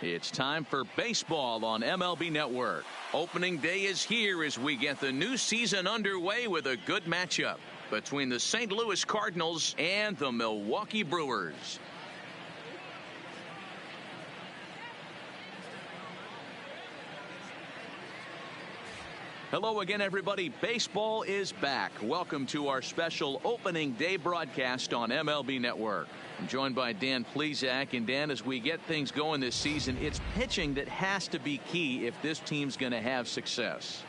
It's time for baseball on MLB Network. Opening day is here as we get the new season underway with a good matchup between the St. Louis Cardinals and the Milwaukee Brewers. Hello again, everybody. Baseball is back. Welcome to our special opening day broadcast on MLB Network. I'm joined by Dan Plesac. And Dan, as we get things going this season, it's pitching that has to be key if this team's going to have success.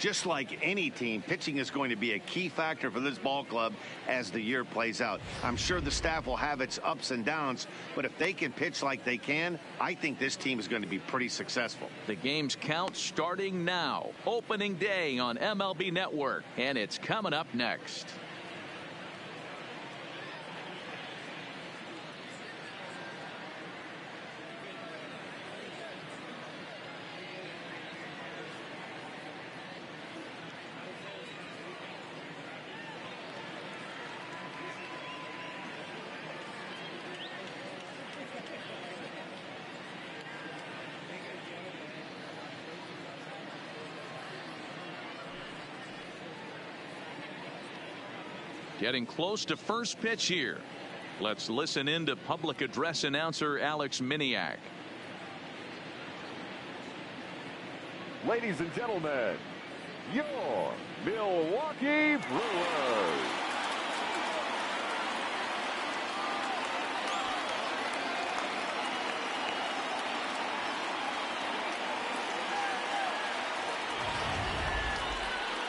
Just like any team, pitching is going to be a key factor for this ball club as the year plays out. I'm sure the staff will have its ups and downs, but if they can pitch like they can, I think this team is going to be pretty successful. The game's count starting now. Opening day on MLB Network, and it's coming up next. Getting close to first pitch here. Let's listen in to public address announcer Alex Miniak. Ladies and gentlemen, your Milwaukee Brewers.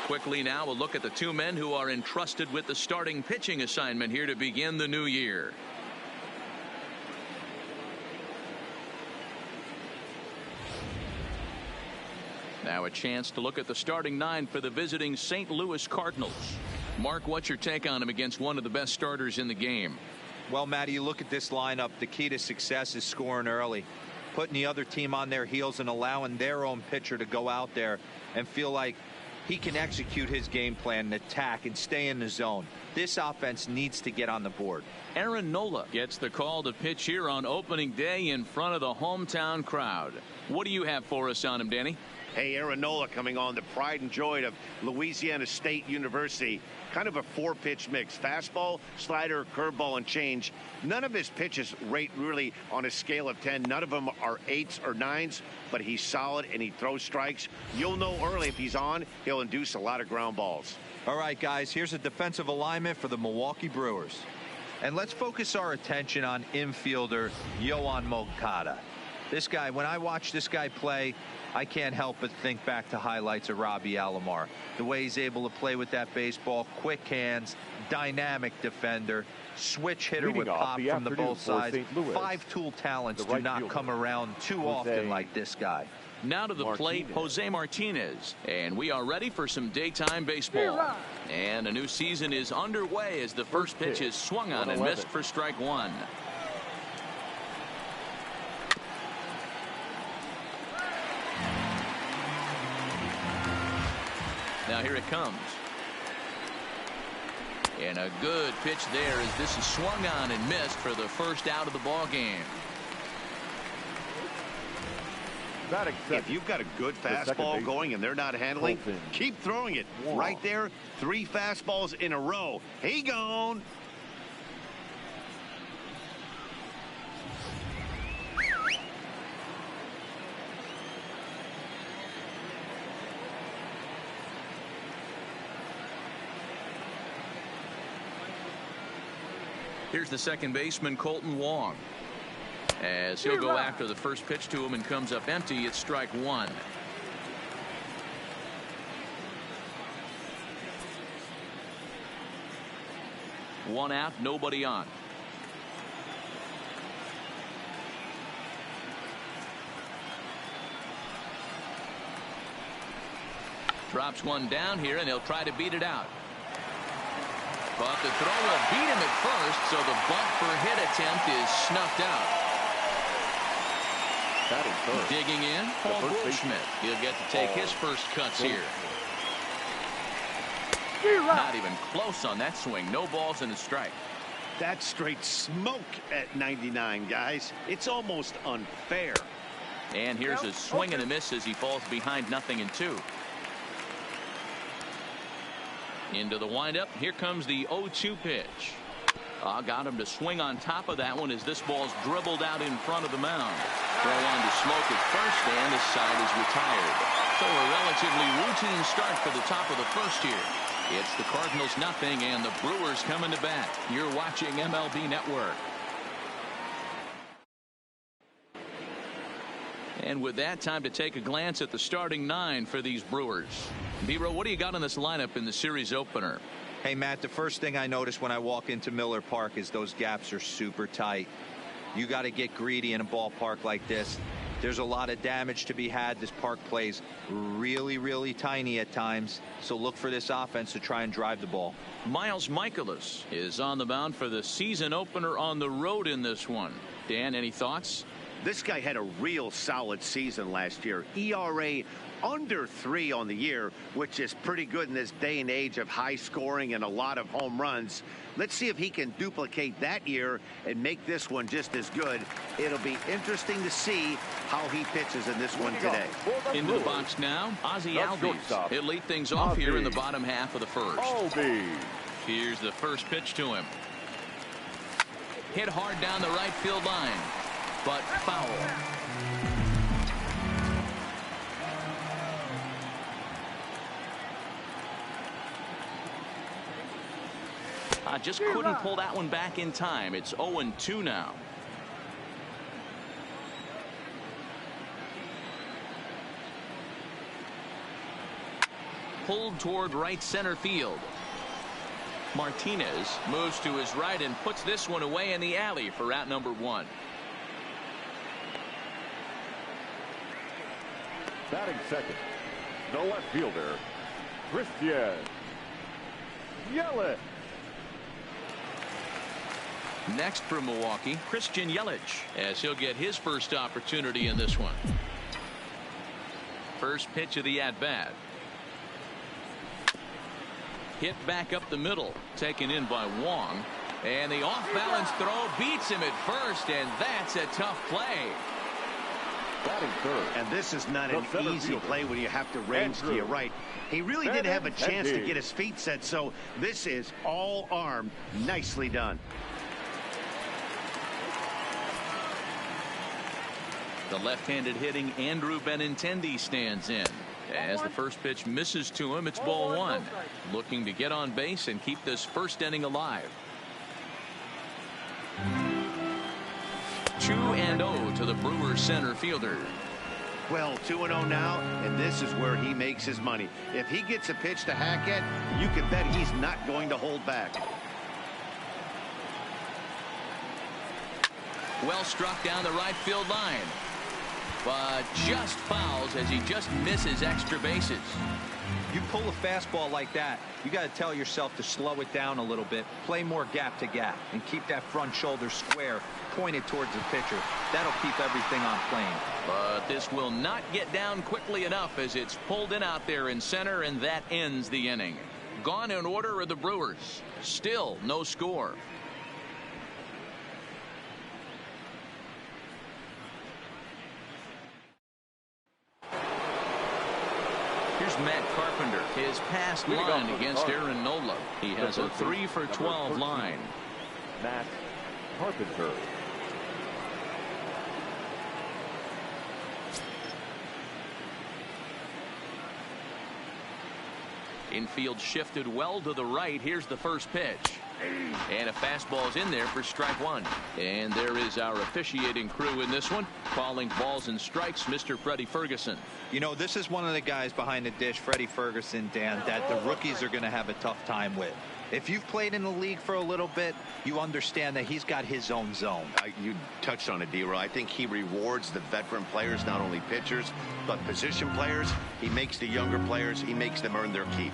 Quickly now, a look at the two men who are entrusted with the starting pitching assignment here to begin the new year. Now a chance to look at the starting nine for the visiting St. Louis Cardinals. Mark, what's your take on him against one of the best starters in the game? Well, Matty, you look at this lineup, the key to success is scoring early, putting the other team on their heels and allowing their own pitcher to go out there and feel like he can execute his game plan and attack and stay in the zone. This offense needs to get on the board. Aaron Nola gets the call to pitch here on opening day in front of the hometown crowd. What do you have for us on him, Danny? Hey, Aaron Nola coming on, the pride and joy of Louisiana State University. Kind of a four-pitch mix. Fastball, slider, curveball, and change. None of his pitches rate really on a scale of 10. None of them are 8s or 9s, but he's solid and he throws strikes. You'll know early if he's on, he'll induce a lot of ground balls. All right, guys, here's a defensive alignment for the Milwaukee Brewers. And let's focus our attention on infielder Yoan Moncada. This guy, when I watch this guy play, I can't help but think back to highlights of Robbie Alomar. The way he's able to play with that baseball, quick hands, dynamic defender, switch hitter with pop from the both sides. Five-tool talents do not come around too often like this guy. Now to the plate, Jose Martinez. And we are ready for some daytime baseball. And a new season is underway as the first pitch is swung on and missed for strike one. Now here it comes. And a good pitch there as this is swung on and missed for the first out of the ball game. If you've got a good fastball going and they're not handling, keep throwing it. Right there, 3 fastballs in a row. He gone. Here's the second baseman, Colton Wong. As he'll go after the first pitch to him and comes up empty, it's strike one. One out, nobody on. Drops one down here, and he'll try to beat it out. But the throw will beat him at first, so the bunt for hit attempt is snuffed out. Digging in, Paul Goldschmidt. He'll get to take his first cuts here. Not even close on that swing. No balls and a strike. That's straight smoke at 99, guys. It's almost unfair. And here's a swing and a miss as he falls behind 0-2. Into the windup. Here comes the 0-2 pitch. Got him to swing on top of that one as this ball's dribbled out in front of the mound. Throw on to Smoke at first, and the side is retired. So a relatively routine start for the top of the first here. It's the Cardinals 0 and the Brewers coming to bat. You're watching MLB Network. And with that, time to take a glance at the starting 9 for these Brewers. B-Row, what do you got in this lineup in the series opener? Hey, Matt, the first thing I notice when I walk into Miller Park is those gaps are super tight. You got to get greedy in a ballpark like this. There's a lot of damage to be had. This park plays really, really tiny at times. So look for this offense to try and drive the ball. Miles Michaelis is on the mound for the season opener on the road in this one. Dan, any thoughts? This guy had a real solid season last year. ERA under 3 on the year, which is pretty good in this day and age of high scoring and a lot of home runs. Let's see if he can duplicate that year and make this one just as good. It'll be interesting to see how he pitches in this one today. Into the box now, Ozzie Albies. He'll lead things off here in the bottom half of the first. Here's the first pitch to him. Hit hard down the right field line, but foul. Just couldn't pull that one back in time. It's 0-2 now. Pulled toward right center field. Martinez moves to his right and puts this one away in the alley for out number 1. Batting second, the left fielder, Christian Yelich. Next for Milwaukee, Christian Yelich, as he'll get his first opportunity in this one. First pitch of the at-bat. Hit back up the middle, taken in by Wong. And the off-balance throw beats him at first, and that's a tough play. And this is not an easy play when you have to range to your right. He really didn't have a chance to get his feet set, so this is all arm. Nicely done. The left-handed hitting Andrew Benintendi stands in. As the first pitch misses to him, it's ball 1. Looking to get on base and keep this first inning alive. 2-0 to the Brewers center fielder. Well, 2-0 now, and this is where he makes his money. If he gets a pitch to hack at, you can bet he's not going to hold back. Well struck down the right field line, but just fouls as he just misses extra bases. You pull a fastball like that, you got to tell yourself to slow it down a little bit, play more gap to gap, and keep that front shoulder square pointed towards the pitcher. That'll keep everything on plane. But this will not get down quickly enough as it's pulled in out there in center, and that ends the inning. Gone in order are the Brewers. Still no score. Here's Matt Carpenter, his past line against Aaron Nola. He has a 3-for-12 line. Matt Carpenter. Infield shifted well to the right. Here's the first pitch. And a fastball's in there for strike 1. And there is our officiating crew in this one, calling balls and strikes, Mr. Freddie Ferguson. You know, this is one of the guys behind the dish, Freddie Ferguson, Dan, that the rookies are going to have a tough time with. If you've played in the league for a little bit, you understand that he's got his own zone. You touched on it, D-Roy. I think he rewards the veteran players, not only pitchers, but position players. He makes the younger players, he makes them earn their keep.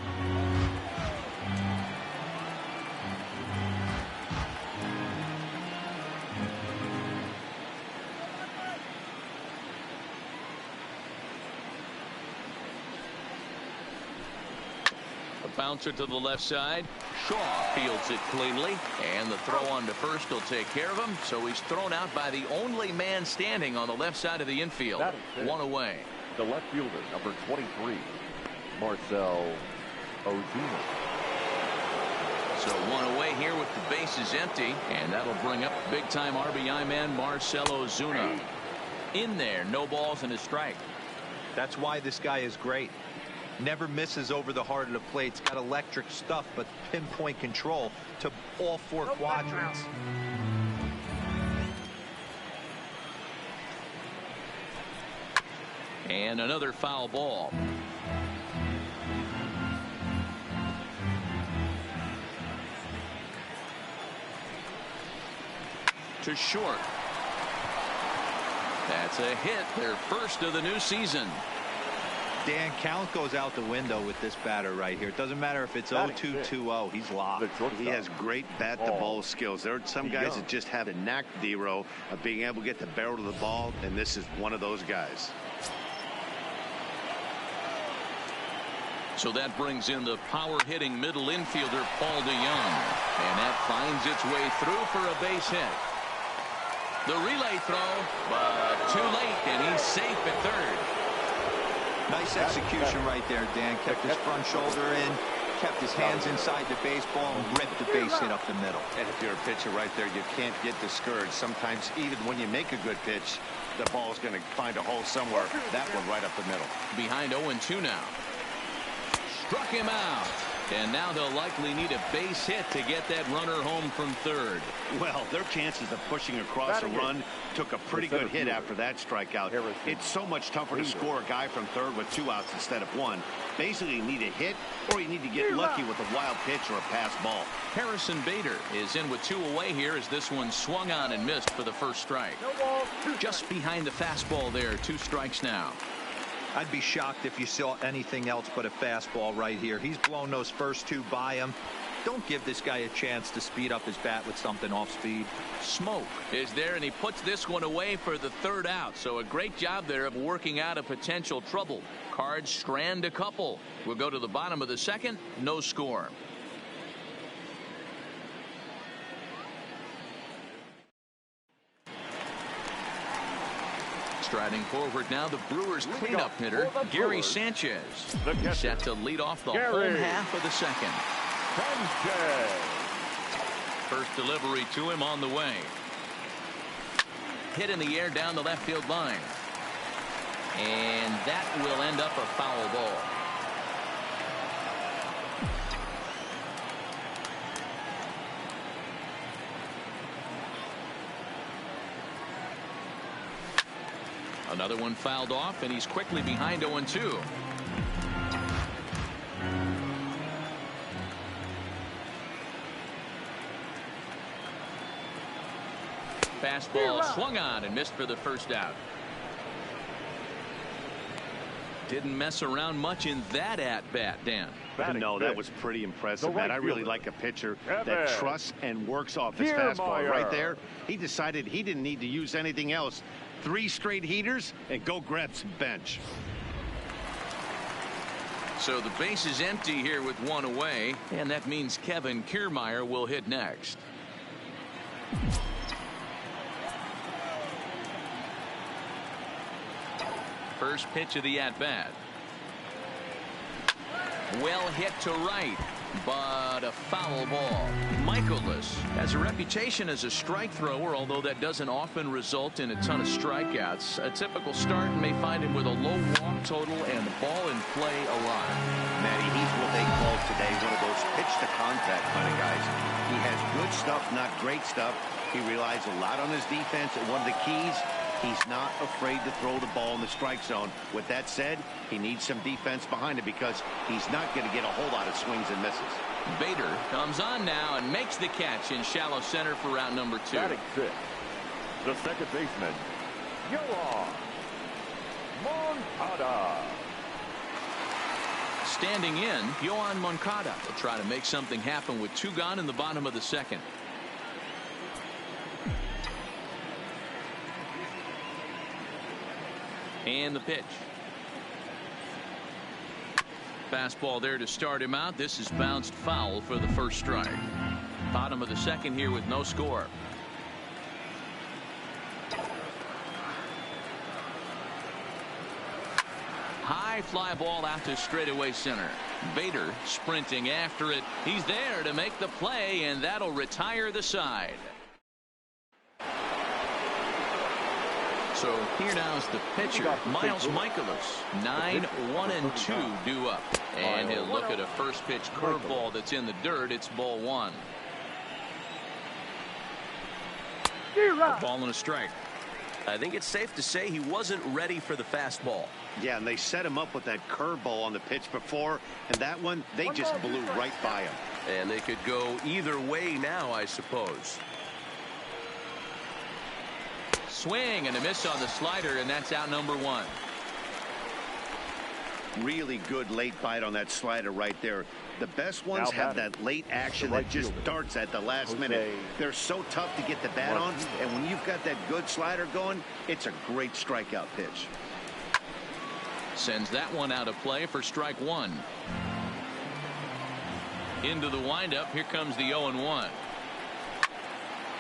bouncer to the left side. Shaw fields it cleanly, and the throw on to first will take care of him. So he's thrown out by the only man standing on the left side of the infield. One away. The left fielder, number 23, Marcell Ozuna. So one away here with the bases empty, and that'll bring up big-time RBI man Marcell Ozuna. In there, no balls and a strike. That's why this guy is great. Never misses over the heart of the plate. It's got electric stuff, but pinpoint control to all four quadrants. And another foul ball. To short. That's a hit, their first of the new season. Dan, count goes out the window with this batter right here. It doesn't matter if it's 0-2-2-0. He's locked. He has great bat-to-ball skills. There are some guys that just have a knack, Dero, of being able to get the barrel of the ball, and this is one of those guys. So that brings in the power-hitting middle infielder Paul DeYoung, and that finds its way through for a base hit. The relay throw, but too late, and he's safe at third. Nice execution right there, Dan. Kept his front shoulder in, kept his hands inside the baseball, and ripped the base hit up the middle. And if you're a pitcher right there, you can't get discouraged. Sometimes even when you make a good pitch, the ball's going to find a hole somewhere. That one right up the middle. Behind 0-2 now. Struck him out. And now they'll likely need a base hit to get that runner home from third. Well, their chances of pushing across a run took a pretty good hit after that strikeout. It's so much tougher to score a guy from third with 2 outs instead of 1. Basically, you need a hit or you need to get lucky with a wild pitch or a pass ball. Harrison Bader is in with 2 away here as this one swung on and missed for the first strike. Just behind the fastball there, 2 strikes now. I'd be shocked if you saw anything else but a fastball right here. He's blown those first 2 by him. Don't give this guy a chance to speed up his bat with something off speed. Smoke is there, and he puts this one away for the 3rd out. So a great job there of working out a potential trouble. Cards strand a couple. We'll go to the bottom of the 2nd. No score. Striding forward now, the Brewers cleanup hitter, Gary Sanchez. Set to lead off the home half of the 2nd. First delivery to him on the way. Hit in the air down the left field line. And that will end up a foul ball. Another one fouled off, and he's quickly behind 0-2. Fastball swung on and missed for the first out. Didn't mess around much in that at-bat, Dan. No, that was pretty impressive, man. I really like a pitcher that trusts and works off his fastball. Right there, he decided he didn't need to use anything else. 3 straight heaters and go grab some bench. So the base is empty here with 1 away, and that means Kevin Kiermaier will hit next. First pitch of the at-bat. Well hit to right, but a foul ball. Michaelis has a reputation as a strike thrower, although that doesn't often result in a ton of strikeouts. A typical start may find him with a low walk total and the ball in play a lot. Matty, he's what they call today one of those pitch-to-contact kind of guys. He has good stuff, not great stuff. He relies a lot on his defense, and one of the keys, he's not afraid to throw the ball in the strike zone. With that said, he needs some defense behind it because he's not going to get a whole lot of swings and misses. Bader comes on now and makes the catch in shallow center for route number 2. Batting 6th, the second baseman, Yoan Moncada. Standing in, Yoan Moncada will try to make something happen with 2 gone in the bottom of the 2nd. And the pitch. Fastball there to start him out. This is bounced foul for the first strike. Bottom of the second here with no score. High fly ball out to straightaway center. Bader sprinting after it. He's there to make the play, and that'll retire the side. So here now is the pitcher, Miles Michaelis. 9-1-2 due up. And he'll look at a first pitch curveball that's in the dirt. It's ball one. A ball and a strike. I think it's safe to say he wasn't ready for the fastball. Yeah, and they set him up with that curveball on the pitch before, and that one, they just blew right by him. And they could go either way now, I suppose. Swing and a miss on the slider, and that's out number one. Really good late bite on that slider right there. The best ones have that late action that just darts at the last minute. They're so tough to get the bat on, and when you've got that good slider going, it's a great strikeout pitch. Sends that one out of play for strike one. Into the windup. Here comes the 0-1.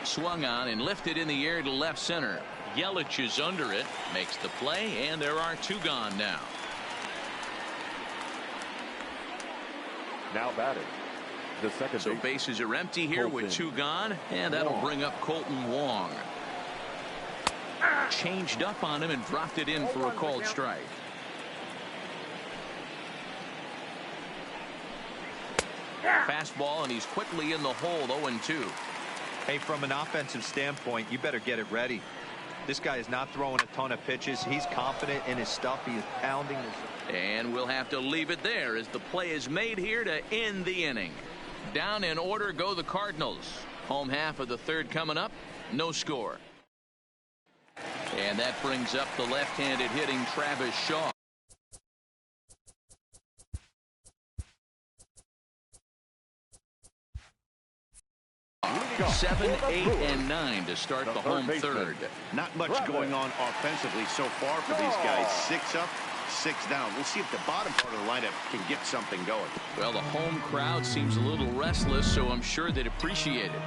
Swung on and lifted in the air to left center. Yelich is under it, makes the play, and there are two gone now. Now batting, the second. So bases are empty here with two gone, and that'll bring up Colton Wong. Changed up on him and dropped it in for a called strike. Fastball, and he's quickly in the hole. 0-2. Hey, from an offensive standpoint, you better get it ready. This guy is not throwing a ton of pitches. He's confident in his stuff. He is pounding his... And we'll have to leave it there as the play is made here to end the inning. Down in order go the Cardinals. Home half of the third coming up. No score. And that brings up the left-handed hitting Travis Shaw. 7, 8, and 9 to start the home third. Not much going on offensively so far for these guys. 6 up, 6 down. We'll see if the bottom part of the lineup can get something going. Well, the home crowd seems a little restless, so I'm sure they'd appreciate it.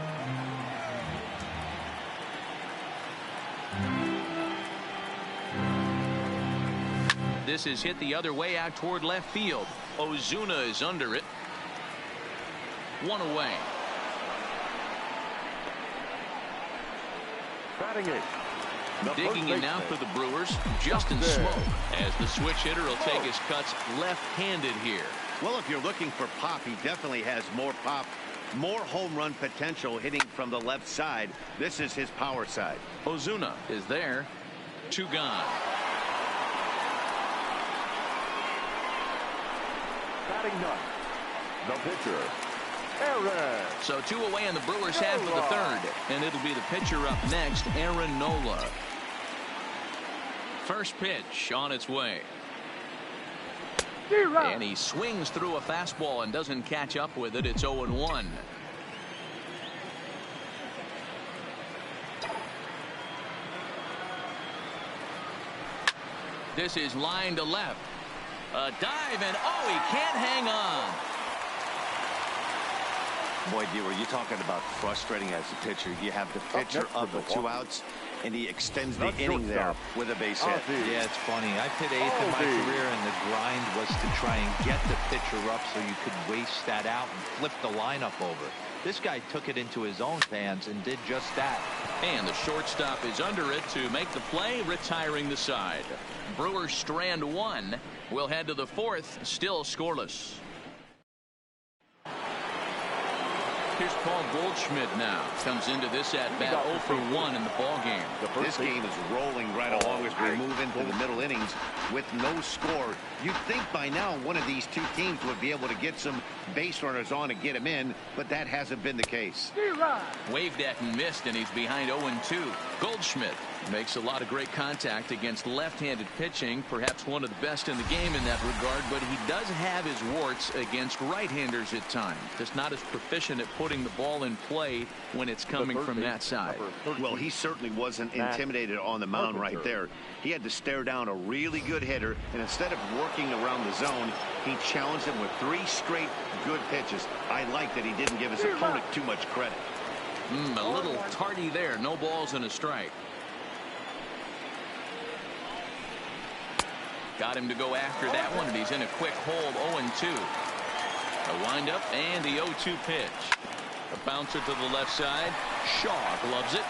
This is hit the other way out toward left field. Ozuna is under it. One away. Batting it. Digging in now for the Brewers, Justin Smoke, as the switch hitter will take his cuts left-handed here. Well, if you're looking for pop, he definitely has more pop, more home run potential hitting from the left side. This is his power side. Ozuna is there. 2 gone. Batting ninth, the pitcher, Aaron. So 2 away in the Brewers half of the third, and it'll be the pitcher up next, Aaron Nola. First pitch on its way. And he swings through a fastball and doesn't catch up with it. It's 0-1. This is line to left. A dive, and oh, he can't hang on. Boy, D-Roy, you're talking about frustrating as a pitcher. You have the pitcher up with 2 outs, and he extends the inning there with a base hit. Yeah, it's funny. I've hit 8th in my career, and the grind was to try and get the pitcher up so you could waste that out and flip the lineup over. This guy took it into his own hands and did just that. And the shortstop is under it to make the play, retiring the side. Brewers strand 1. We'll head to the 4th, still scoreless. Here's Paul Goldschmidt now. Comes into this at-bat 0 for 1 in the ballgame. This game is rolling right along as we move into the middle innings with no score. You'd think by now one of these two teams would be able to get some base runners on and get him in, but that hasn't been the case. Waved at and missed, and he's behind 0-2. Goldschmidt Makes a lot of great contact against left-handed pitching, perhaps one of the best in the game in that regard, but he does have his warts against right-handers at times. Just not as proficient at putting the ball in play when it's coming from that side. Well, he certainly wasn't intimidated on the mound right there. He had to stare down a really good hitter, and instead of working around the zone, he challenged him with 3 straight good pitches. I like that he didn't give his opponent too much credit. A little tardy there. No balls and a strike. Got him to go after that one, and he's in a quick hold. 0-2. A windup and the 0-2 pitch. A bouncer to the left side. Shaw gloves it.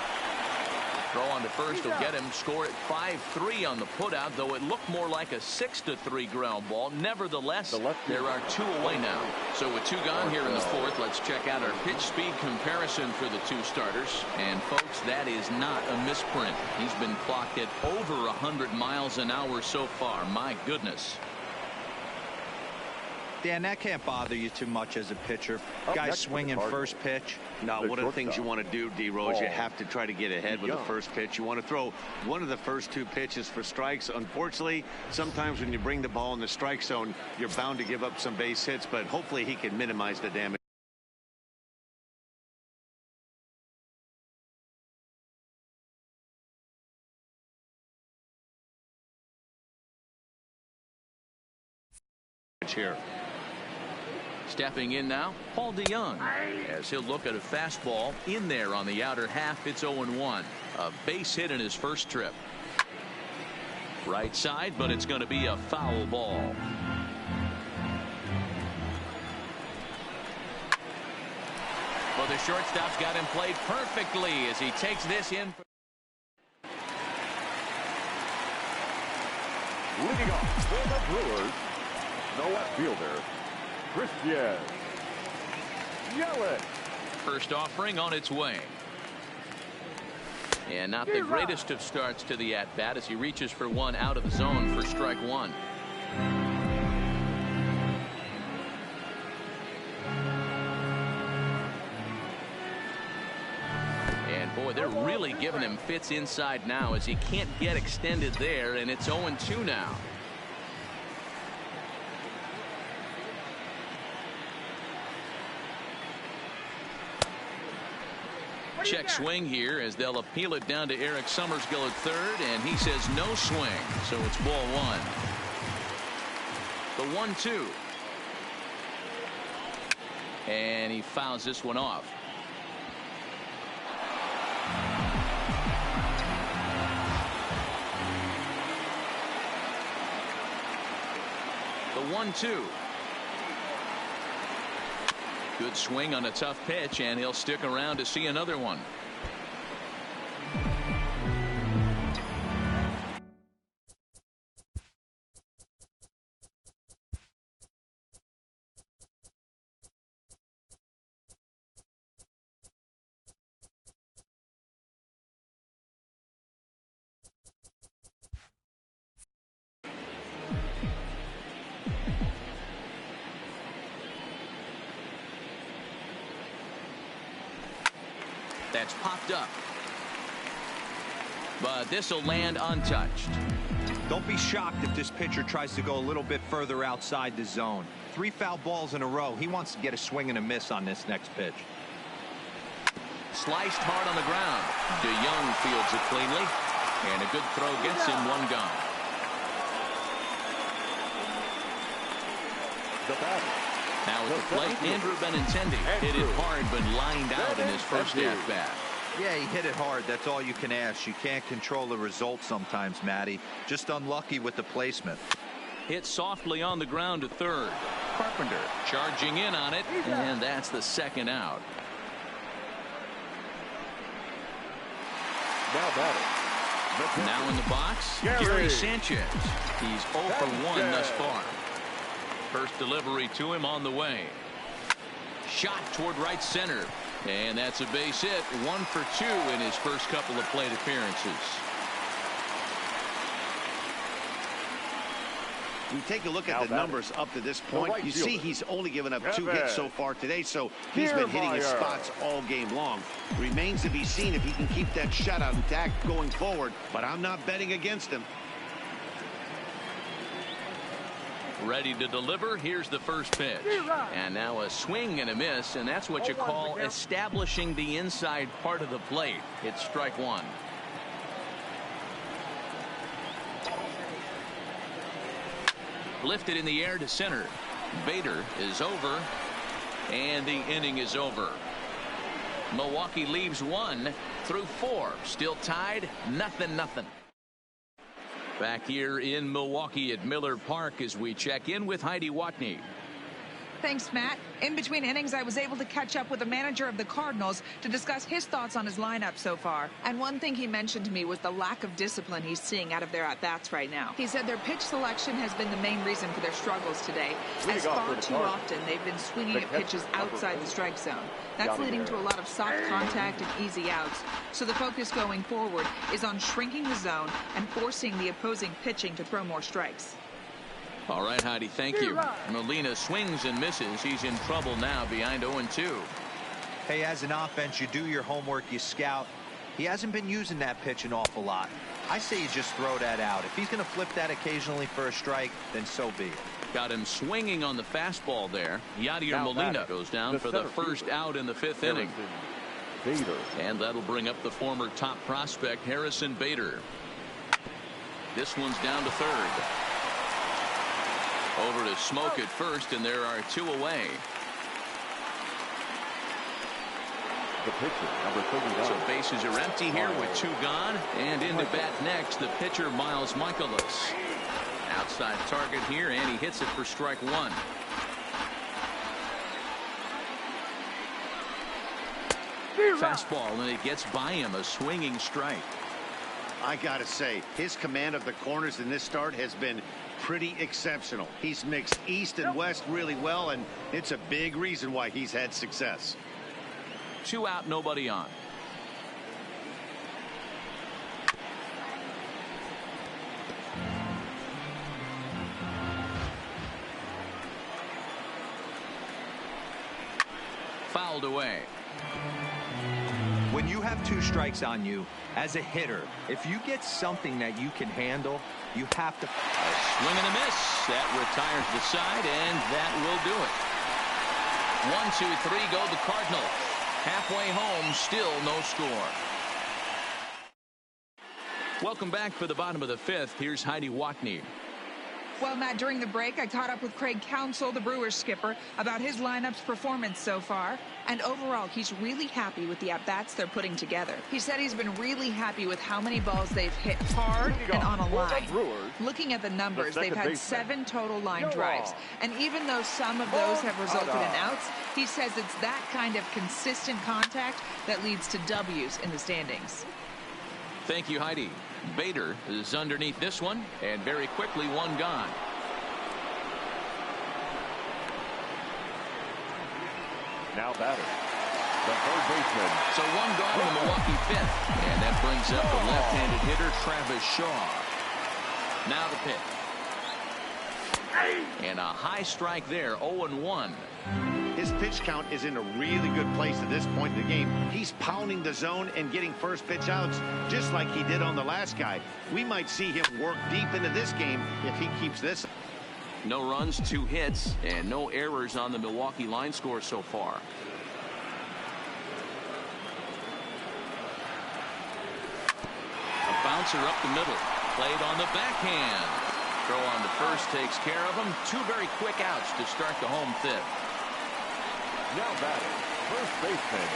Throw on to first will get him. Score at 5-3 on the putout, though it looked more like a 6-3 ground ball. Nevertheless, there are 2 away now. So with 2 gone here in the 4th, let's check out our pitch speed comparison for the 2 starters. And folks, that is not a misprint. He's been clocked at over 100 miles an hour so far. My goodness. Dan, that can't bother you too much as a pitcher. Guy swinging first pitch. No, one of the things you want to do, D-Rose, you have to try to get ahead with the first pitch. You want to throw one of the first 2 pitches for strikes. Unfortunately, sometimes when you bring the ball in the strike zone, you're bound to give up some base hits, but hopefully he can minimize the damage. Here. Stepping in now, Paul DeYoung, as he'll look at a fastball in there on the outer half. It's 0-1. A base hit in his first trip. Right side, but it's going to be a foul ball. Well, the shortstop's got him played perfectly as he takes this in. Leading off for the Brewers, the left fielder, Christian Yelich. First offering on its way. And not the greatest of starts to the at-bat as he reaches for one out of the zone for strike 1. And boy, they're really giving him fits inside now as he can't get extended there, and it's 0-2 now. Check swing here as they'll appeal it down to Eric Summersgill at third, and he says no swing, so it's ball 1. The 1-2, and he fouls this one off. The 1-2. Good swing on a tough pitch, and he'll stick around to see another one. That's popped up, but this will land untouched. Don't be shocked if this pitcher tries to go a little bit further outside the zone. 3 foul balls in a row. He wants to get a swing and a miss on this next pitch. Sliced hard on the ground. DeYoung fields it cleanly, and a good throw gets him 1 gone. The batter. Now at the plate, Andrew Benintendi hit it hard but lined out in his first at-bat. Yeah, he hit it hard. That's all you can ask. You can't control the result sometimes, Matty. Just unlucky with the placement. Hit softly on the ground to third. Carpenter charging in on it, and that's the 2nd out. Now batting. Now in the box, Gary Sanchez. He's 0 for 1 thus far. First delivery to him on the way. Shot toward right center. And that's a base hit. 1 for 2 in his first couple of plate appearances. We take a look at Now the numbers up to this point. right You fielder. see he's only given up 2 Kevin. hits so far today, so he's been hitting his spots all game long. Remains to be seen if he can keep that shutout intact going forward, but I'm not betting against him. Ready to deliver. Here's the first pitch. And now a swing and a miss, and that's what you call establishing the inside part of the plate. It's strike one. Lifted in the air to center. Bader is over, and the inning is over. Milwaukee leaves 1 through 4. Still tied, 0-0. Back here in Milwaukee at Miller Park as we check in with Heidi Watney. Thanks, Matt. In between innings, I was able to catch up with the manager of the Cardinals to discuss his thoughts on his lineup so far. And one thing he mentioned to me was the lack of discipline he's seeing out of their at-bats right now. He said their pitch selection has been the main reason for their struggles today, as far too often they've been swinging at pitches outside the strike zone. That's leading to a lot of soft contact and easy outs. So the focus going forward is on shrinking the zone and forcing the opposing pitching to throw more strikes. All right, Heidi, thank you. Molina swings and misses. He's in trouble now, behind 0-2. Hey, as an offense, you do your homework, you scout. He hasn't been using that pitch an awful lot. I say you just throw that out. If he's going to flip that occasionally for a strike, then so be it. Got him swinging on the fastball there. Yadier Molina goes down for the first out in the 5th inning. Bader. And that'll bring up the former top prospect, Harrison Bader. This one's down to third. Over to Smoke at first, and there are 2 away. The pitcher, number 39. So bases are empty here with 2 gone. And into bat next, the pitcher, Miles Michaelis. Outside target here, and he hits it for strike 1. Fastball, and it gets by him, a swinging strike. I gotta say, his command of the corners in this start has been pretty exceptional. He's mixed east and west really well, and it's a big reason why he's had success. 2 out, nobody on. Fouled away. When you have 2 strikes on you, as a hitter, if you get something that you can handle, you have to. A swing and a miss. That retires the side, and that will do it. 1, 2, 3 go the Cardinals. Halfway home, still no score. Welcome back for the bottom of the 5th. Here's Heidi Watney. Well, Matt, during the break, I caught up with Craig Counsell, the Brewers skipper, about his lineup's performance so far. And overall, he's really happy with the at-bats they're putting together. He said he's been really happy with how many balls they've hit hard and on a line. Looking at the numbers, they've had 7 total line drives. And even though some of those have resulted in outs, he says it's that kind of consistent contact that leads to W's in the standings. Thank you, Heidi. Bader is underneath this one, and very quickly 1 gone. Now batter, the third baseman. So 1 gone in the Milwaukee 5th, and that brings up the left-handed hitter Travis Shaw. Now the pitch, and a high strike there, 0-1. His pitch count is in a really good place at this point in the game. He's pounding the zone and getting first pitch outs just like he did on the last guy. We might see him work deep into this game if he keeps this. No runs, 2 hits, and no errors on the Milwaukee line score so far. A bouncer up the middle, played on the backhand. Throw on to first takes care of him. 2 very quick outs to start the home 5th. Now batting, first baseman.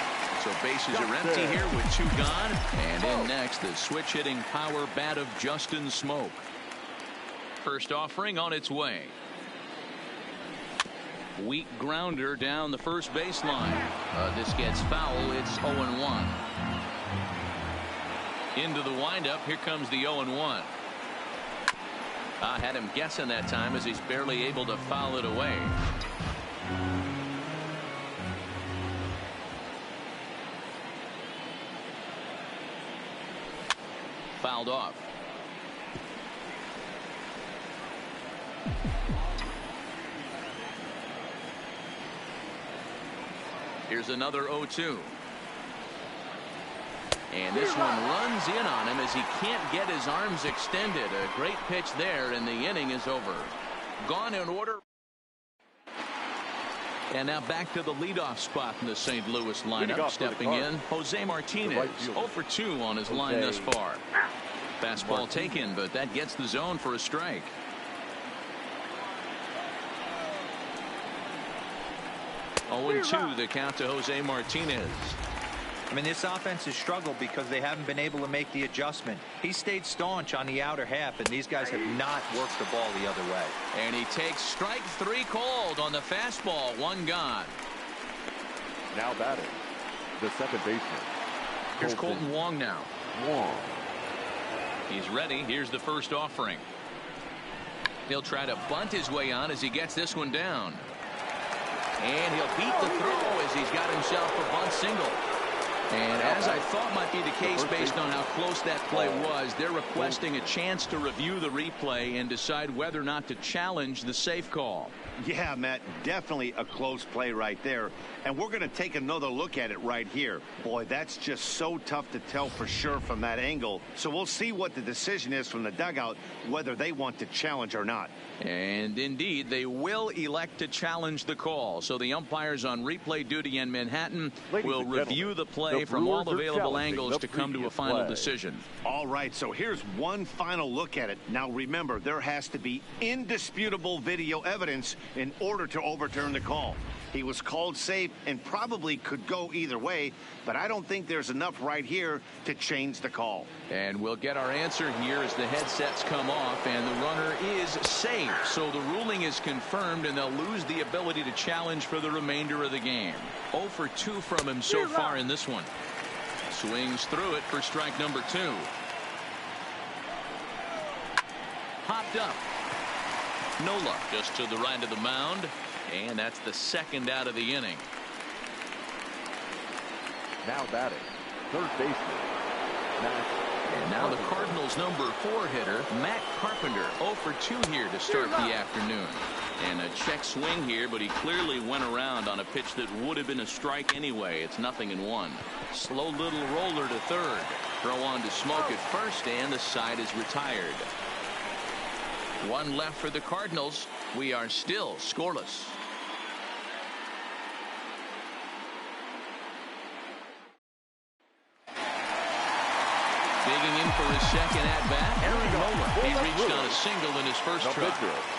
So bases are empty here with 2 gone. And in next, the switch-hitting power bat of Justin Smoke. First offering on its way. Weak grounder down the first baseline. This gets foul. It's 0-1. Into the windup. Here comes the 0-1. Had him guessing that time as he's barely able to foul it away. Fouled off. Here's another 0-2. And this one runs in on him as he can't get his arms extended. A great pitch there, and the inning is over. Gone in order. And now back to the leadoff spot in the St. Louis lineup. Stepping in, Jose Martinez. 0 for 2 on his line thus far. Fastball taken, but that gets the zone for a strike. Oh, 0-2 the count to Jose Martinez. I mean, this offense has struggled because they haven't been able to make the adjustment. He stayed staunch on the outer half, and these guys have not worked the ball the other way. And he takes strike 3 called on the fastball. 1 gone. Now batting, the second baseman. Here's Colton Wong now. Wong. He's ready. Here's the first offering. He'll try to bunt his way on as he gets this one down. And he'll beat the throw as he's got himself a bunt single. And as I thought might be the case based on how close that play was, they're requesting a chance to review the replay and decide whether or not to challenge the safe call. Yeah, Matt, definitely a close play right there. And we're going to take another look at it right here. Boy, that's just so tough to tell for sure from that angle. So we'll see what the decision is from the dugout, whether they want to challenge or not. And indeed, they will elect to challenge the call. So the umpires on replay duty in Manhattan will review the play from all available angles to come to a final decision. All right, so here's one final look at it. Now remember, there has to be indisputable video evidence in order to overturn the call. He was called safe and probably could go either way, but I don't think there's enough right here to change the call. And we'll get our answer here as the headsets come off, and the runner is safe. So the ruling is confirmed, and they'll lose the ability to challenge for the remainder of the game. 0 for 2 from him so far in this one. Swings through it for strike number 2. Popped up. No luck, just to the right of the mound. And that's the second out of the inning. Now batting, third baseman, Matt. And now the Cardinals' number 4 hitter, Matt Carpenter, 0 for 2 here to start the afternoon. And a check swing here, but he clearly went around on a pitch that would have been a strike anyway. It's 0-1. Slow little roller to third. Throw on to Smoke at first, and the side is retired. 1 left for the Cardinals. We are still scoreless. Digging in for his second at-bat, Aaron Nola. He reached on a single in his first try.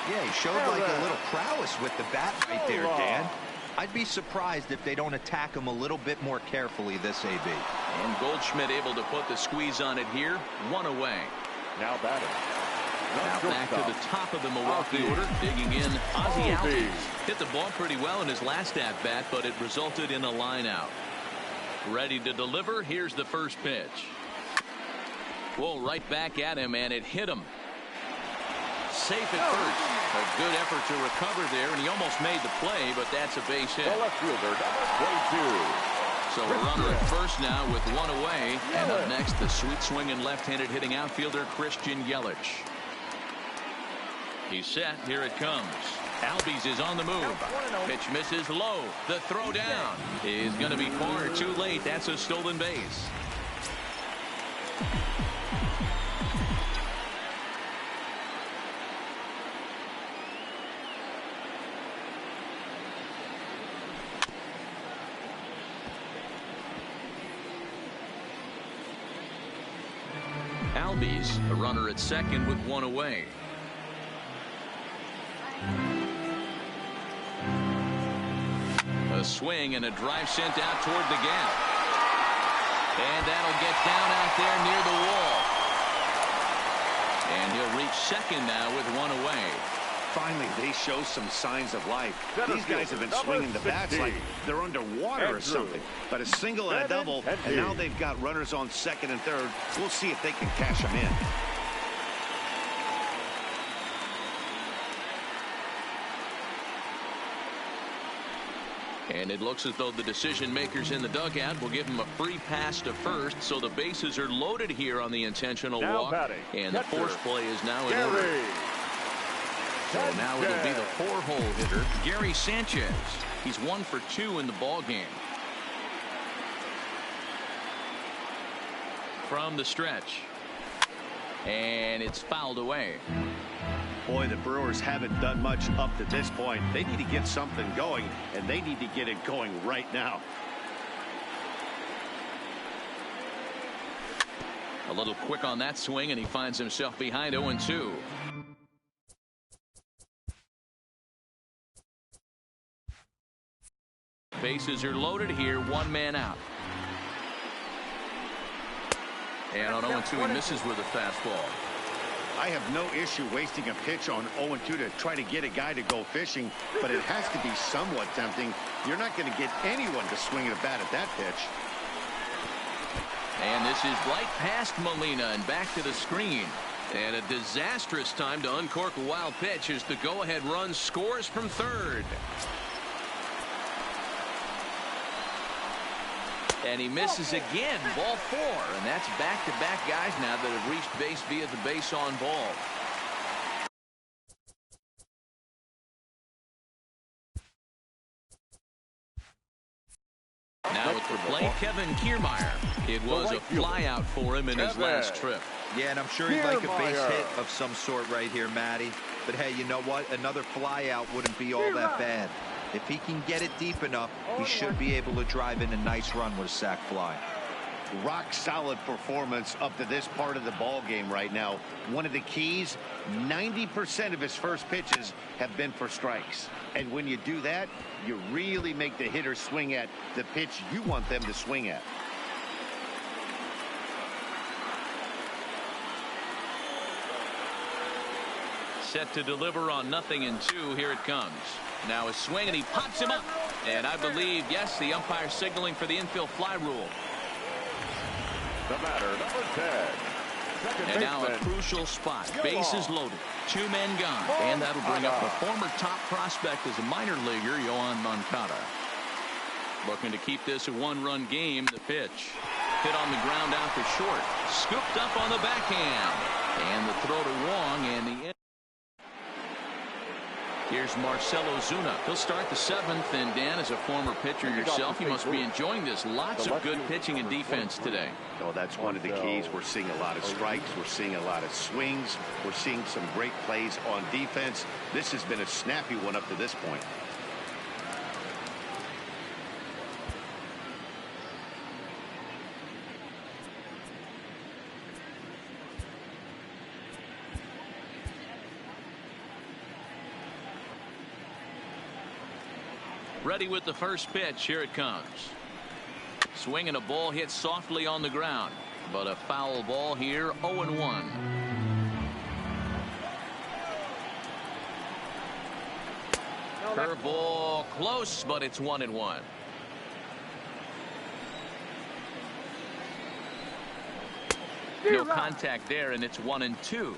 Yeah, he showed like a little prowess with the bat right there, Dan. I'd be surprised if they don't attack him a little bit more carefully this AB. And Goldschmidt able to put the squeeze on it here. 1 away. Now batting. Now back to the top of the Milwaukee order. Digging in, Ozzie Albies. Hit the ball pretty well in his last at-bat, but it resulted in a line out. Ready to deliver. Here's the first pitch. Whoa, right back at him, and it hit him. Safe at first. A good effort to recover there, and he almost made the play, but that's a base hit. The left fielder, number 22. So a runner at first now with 1 away. And up next, the sweet swinging left-handed hitting outfielder, Christian Yelich. He's set. Here it comes. Albies is on the move. Pitch misses low. The throw down is going to be far too late. That's a stolen base. Albies, a runner at second with 1 away. A swing and a drive sent out toward the gap. And that'll get down out there near the wall. And he'll reach second now with 1 away. Finally, they show some signs of life. These guys have been swinging the bats like they're underwater or something. But a single and a double, and now they've got runners on second and third. We'll see if they can cash them in. And it looks as though the decision makers in the dugout will give him a free pass to first, so the bases are loaded here on the intentional walk. And the force play is now in order. So now it'll be the 4-hole hitter, Gary Sanchez. He's 1 for 2 in the ball game. from the stretch. And it's fouled away. Boy, the Brewers haven't done much up to this point. They need to get something going, and they need to get it going right now. A little quick on that swing, and he finds himself behind 0-2. Bases are loaded here, one man out. And on 0-2, he misses with a fastball. I have no issue wasting a pitch on 0-2 to try to get a guy to go fishing, but it has to be somewhat tempting. You're not going to get anyone to swing a bat at that pitch. And this is right past Molina and back to the screen. And a disastrous time to uncork a wild pitch as the go-ahead run scores from third. And he misses again, ball 4. And that's back-to-back guys now that have reached base via the base on ball. Now it's for Blake Kevin Kiermaier. It was a flyout for him in his last trip. Yeah, and I'm sure he'd like a base hit of some sort right here, Matty. But hey, you know what? Another flyout wouldn't be all that bad. If he can get it deep enough, he should be able to drive in a nice run with a sac fly. Rock solid performance up to this part of the ball game right now. One of the keys, 90% of his first pitches have been for strikes. And when you do that, you really make the hitter swing at the pitch you want them to swing at. Set to deliver on 0-2. Here it comes. Now a swing, and he pops him up. And I believe, yes, the umpire signaling for the infield fly rule. The batter, number 10. And now a crucial spot. Bases loaded. 2 men gone. And that'll bring up the former top prospect as a minor leaguer, Yoan Moncada. Looking to keep this a 1-run game. The pitch. Hit on the ground out to short. Scooped up on the backhand. And the throw to Wong, and the here's Marcell Ozuna. He'll start the 7th, and Dan, as a former pitcher yourself, you must be enjoying this. Lots of good pitching and defense today. Oh, that's one of the keys. We're seeing a lot of strikes. We're seeing a lot of swings. We're seeing some great plays on defense. This has been a snappy one up to this point. Ready with the first pitch. Here it comes. Swing and a ball hit softly on the ground, but a foul ball here. 0-1. Curveball close, but it's 1-1. No contact there, and it's 1-2.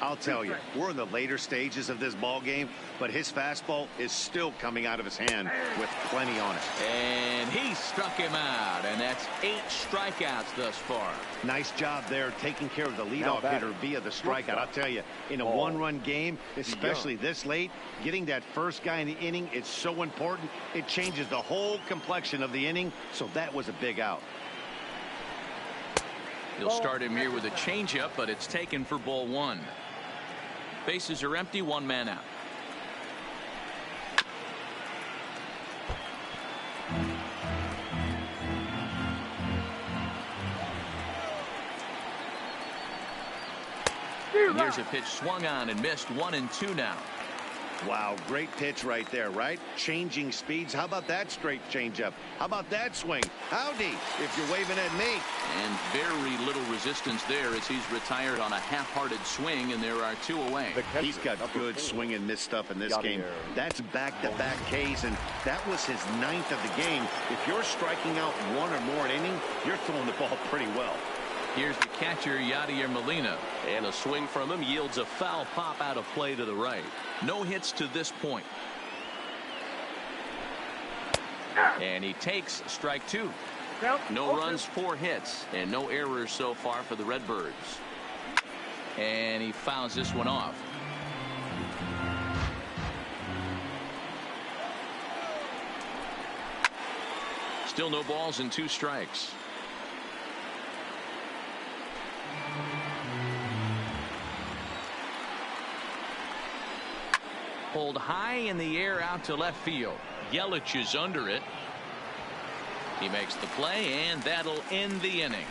I'll tell you, we're in the later stages of this ball game, but his fastball is still coming out of his hand with plenty on it. And he struck him out, and that's 8 strikeouts thus far. Nice job there taking care of the leadoff hitter via the strikeout. I'll tell you, in a 1-run game, especially this late, getting that first guy in the inning is so important. It changes the whole complexion of the inning, so that was a big out. He'll start him here with a changeup, but it's taken for ball 1. Bases are empty, 1 man out. And here's a pitch swung on and missed. 1-2 now. Wow, great pitch right there, right? Changing speeds. How about that straight changeup? How about that swing? Howdy, if you're waving at me. And very little resistance there as he's retired on a half-hearted swing, and there are 2 away. He's got good swing and miss stuff in this game. That's back-to-back Ks, and that was his 9th of the game. If you're striking out 1 or more inning, you're throwing the ball pretty well. Here's the catcher, Yadier Molina. And a swing from him yields a foul pop out of play to the right. No hits to this point. And he takes strike 2. No runs, 4 hits, and no errors so far for the Redbirds. And he fouls this one off. Still no balls and 2 strikes. Pulled high in the air out to left field. Yelich is under it. He makes the play, and that'll end the inning.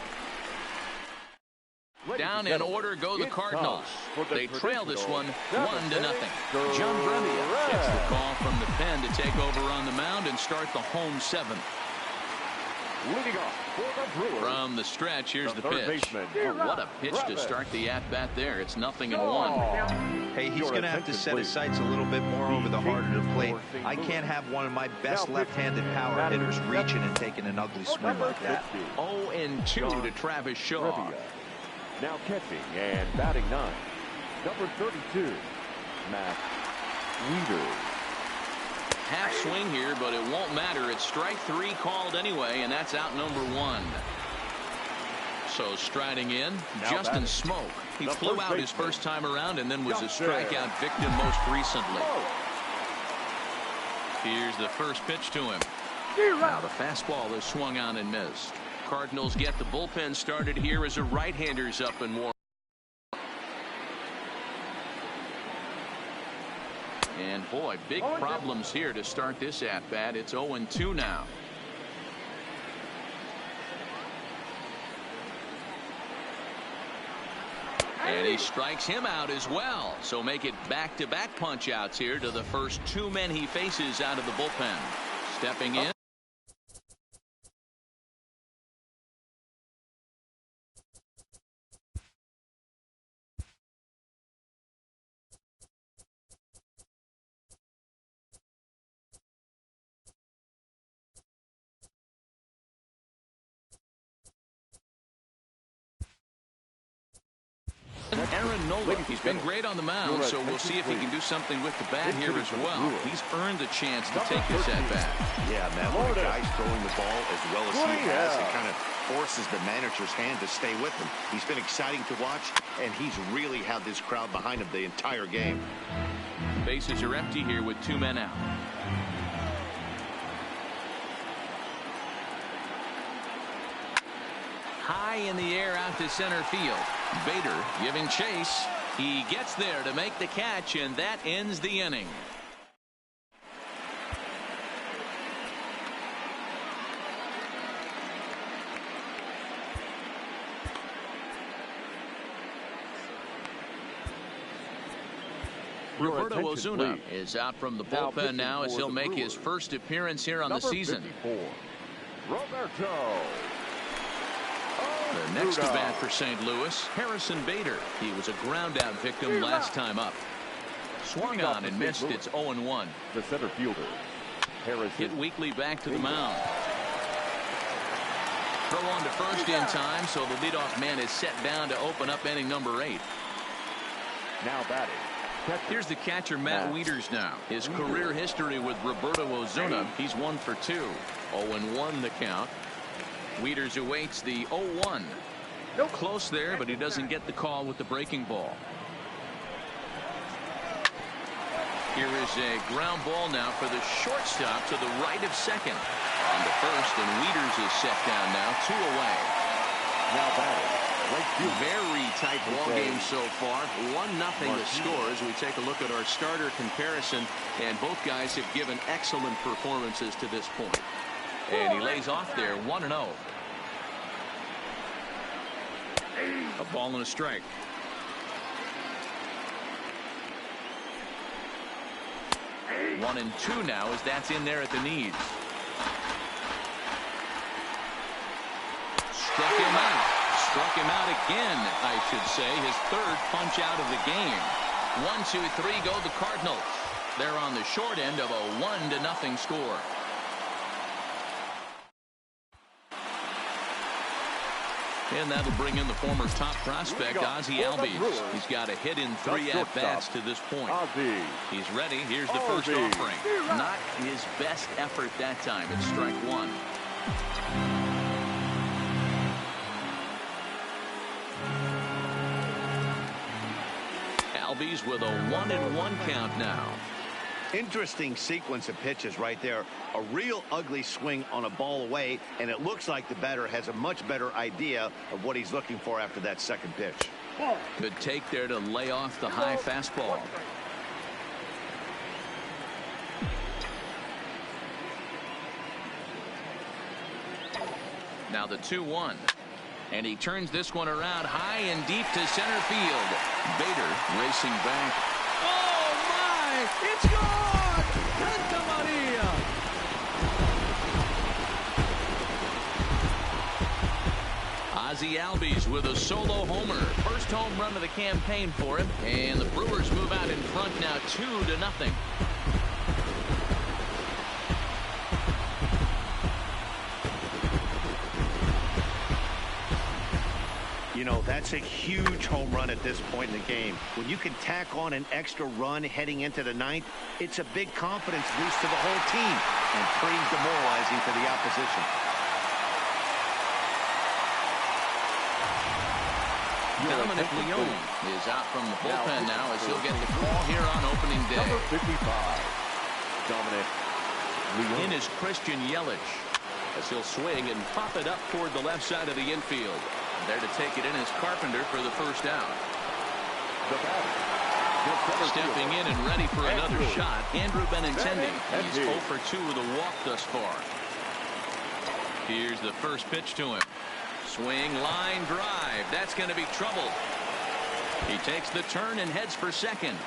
Down in order go the Cardinals. They trail this one 1-0. John Brebbia gets the call from the pen to take over on the mound and start the home seventh. Leading off for the Brewers. From the stretch, here's the pitch. baseman, What a pitch to start the at-bat there. It's 0-1. Hey, he's going to have to set his sights a little bit more over the heart of the plate. I can't have one of my best left-handed power hitters reaching and taking an ugly swing like that. 0-2 to Travis Shaw. Now catching and batting 9. Number 32, Matt Wieters. Half swing here, but it won't matter. It's strike 3 called anyway, and that's out number 1. So striding in, Justin Smoke. He flew out his first time around and then was a strikeout victim most recently. Here's the first pitch to him. Now the fastball is swung on and missed. Cardinals get the bullpen started here as a right-hander's up and warm. And boy, big problems here to start this at-bat. It's 0-2 now. And he strikes him out as well. So make it back-to-back punch-outs here to the first 2 men he faces out of the bullpen. Stepping in. Aaron Nola, he's been great on the mound, so we'll see if he can do something with the bat here as well. He's earned a chance to take this at bat. Yeah, man, when a guy's throwing the ball as well as he has, it kind of forces the manager's hand to stay with him. He's been exciting to watch, and he's really had this crowd behind him the entire game. Bases are empty here with 2 men out. High in the air out to center field. Bader giving chase. He gets there to make the catch, and that ends the inning. Roberto Ozuna is out from the bullpen now as he'll make his first appearance here on the season. 54, Roberto. The next to bat for St. Louis, Harrison Bader. He was a ground-out victim last time up. Swung on and missed. It's 0-1. The center fielder, Harrison. Hit weakly back to the mound. Throw on to first in time, so the leadoff man is set down to open up inning number 8. Now batting. Here's the catcher, Matt Wieters now. His career history with Roberto Ozuna, he's 1 for 2. 0-1 the count. Wieters awaits the 0-1. Close there, but he doesn't get the call with the breaking ball. Here is a ground ball now for the shortstop to the right of second. On to first, and Wieters is set down now, 2 away. Now batting. Very tight ball game so far. 1-0 the score as we take a look at our starter comparison, and both guys have given excellent performances to this point. And he lays off there, 1-0. A ball and a strike. One and 2 now as that's in there at the knees. Struck him out. Struck him out again, I should say. His 3rd punch out of the game. 1, 2, 3 go the Cardinals. They're on the short end of a 1-0 score. And that'll bring in the former top prospect, Ozzie Albies. He's got a hit in 3 at-bats to this point. He's ready. Here's the first offering. Not his best effort that time. It's strike 1. Albies with a 1-1 count now. Interesting sequence of pitches right there. A real ugly swing on a ball away, and it looks like the batter has a much better idea of what he's looking for after that second pitch. Good take there to lay off the high fastball. Now the 2-1. And he turns this one around high and deep to center field. Bader racing back. Oh, my! It's gone! Santa Maria! Ozzie Albies with a solo homer. First home run of the campaign for him. And the Brewers move out in front now 2-0. You know, that's a huge home run at this point in the game. When you can tack on an extra run heading into the ninth, it's a big confidence boost to the whole team and pretty demoralizing for the opposition. Dominic Leone is out from the bullpen now as he'll get the call here on opening day. Number 55, Dominic Leone. In is Christian Yelich as he'll swing and pop it up toward the left side of the infield. There to take it in is Carpenter for the first out. Stepping in and ready for another shot, Andrew Benintendi. He's 0 for 2 with a walk thus far. Here's the first pitch to him. Swing, line drive. That's going to be trouble. He takes the turn and heads for second.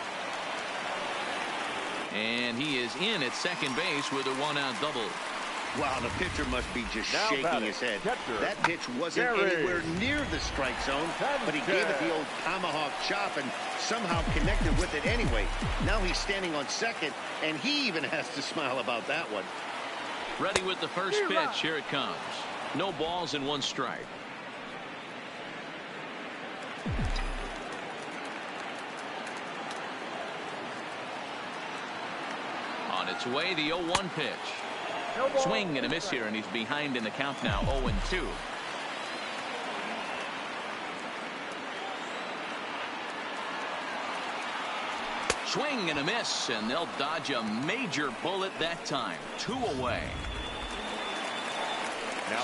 And he is in at second base with a one-out double. Wow, the pitcher must be just shaking his head. That pitch wasn't anywhere near the strike zone, but he gave it the old tomahawk chop and somehow connected with it anyway. Now he's standing on second, and he even has to smile about that one. Ready with the first pitch. Here it comes. No balls and 1 strike. On its way, the 0-1 pitch. Swing and a miss here, and he's behind in the count now, 0-2. Swing and a miss, and they'll dodge a major bullet that time. 2 away.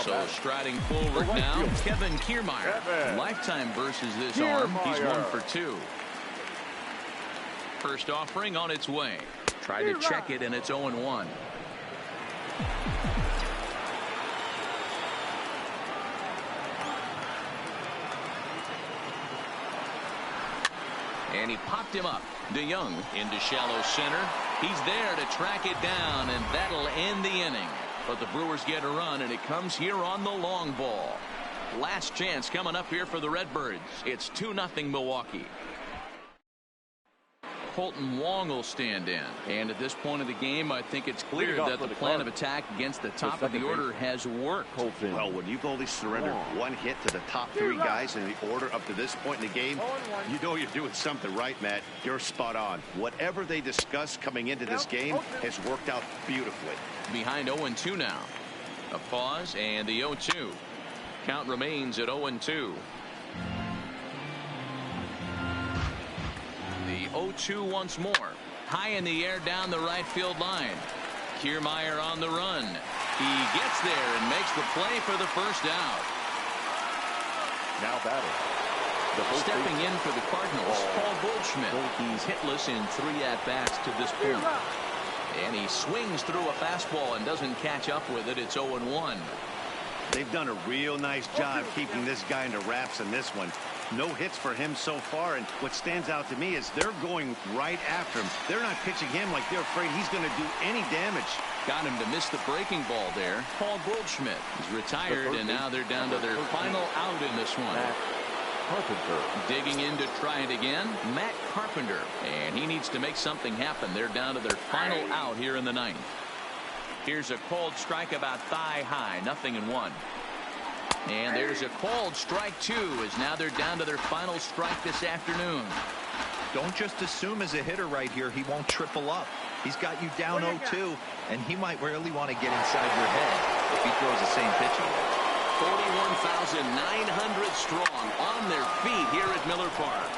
So striding forward now, Kevin Kiermaier. Lifetime versus this arm. He's 1 for 2. First offering on its way. Try to check it, and it's 0-1. And he popped him up. DeYoung into shallow center. He's there to track it down, and that'll end the inning. But the Brewers get a run, and it comes here on the long ball. Last chance coming up here for the Redbirds. It's 2-0 Milwaukee. Colton Wong will stand in. And at this point of the game, I think it's clear that the plan of attack against the top of the order has worked. Well, when you've only surrendered 1 hit to the top 3 guys in the order up to this point in the game, you know you're doing something right, Matt. You're spot on. Whatever they discussed coming into this game has worked out beautifully. Behind 0-2 now. A pause and the 0-2. Count remains at 0-2. The 0-2 once more. High in the air down the right field line. Kiermaier on the run. He gets there and makes the play for the first out. Now batting. Stepping in for the Cardinals, Paul Goldschmidt. He's hitless in 3 at-bats to this point. And he swings through a fastball and doesn't catch up with it. It's 0-1. They've done a real nice job keeping this guy into wraps in this one. No hits for him so far, and what stands out to me is they're going right after him. They're not pitching him like they're afraid he's going to do any damage. Got him to miss the breaking ball there. Paul Goldschmidt is retired, and now they're down to their final out in this one. Carpenter. Digging in to try it again, Matt Carpenter. And he needs to make something happen. They're down to their final out here in the 9th. Here's a cold strike about thigh high, 0-1. And there's a cold strike 2 as now they're down to their final strike this afternoon. Don't just assume as a hitter right here he won't triple up. He's got you down 0-2, and he might really want to get inside your head if he throws the same pitch away. 41,900 strong on their feet here at Miller Park.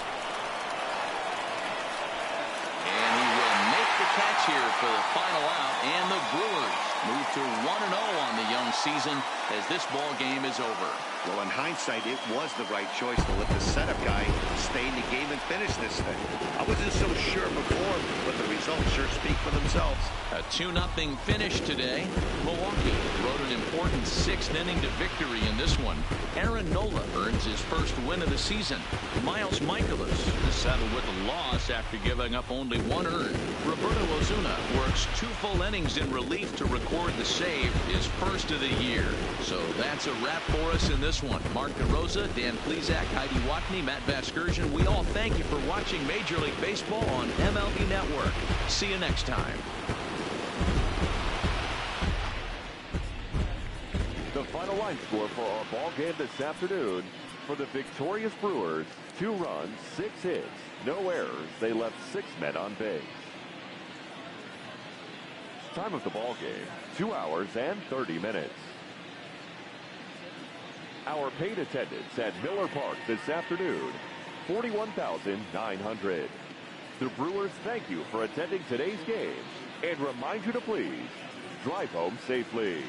And he will make the catch here for the final out, and the Brewers move to 1-0 on the young season as this ball game is over. Well, in hindsight, it was the right choice to let the setup guy stay in the game and finish this thing. I wasn't so sure before, but the results sure speak for themselves. A 2-0 finish today. Milwaukee wrote an important important 6th inning to victory in this one. Aaron Nola earns his first win of the season. Miles Michaelis is settled with a loss after giving up only 1 earned. Roberto Ozuna works 2 full innings in relief to record the save, his first of the year. So that's a wrap for us in this one. Mark DeRosa, Dan Plesac, Heidi Watney, Matt Vasgersian, we all thank you for watching Major League Baseball on MLB Network. See you next time. The final line score for our ball game this afternoon: for the victorious Brewers, 2 runs, 6 hits, no errors. They left 6 men on base. Time of the ball game, 2 hours and 30 minutes. Our paid attendance at Miller Park this afternoon, 41,900. The Brewers thank you for attending today's game and remind you to please drive home safely.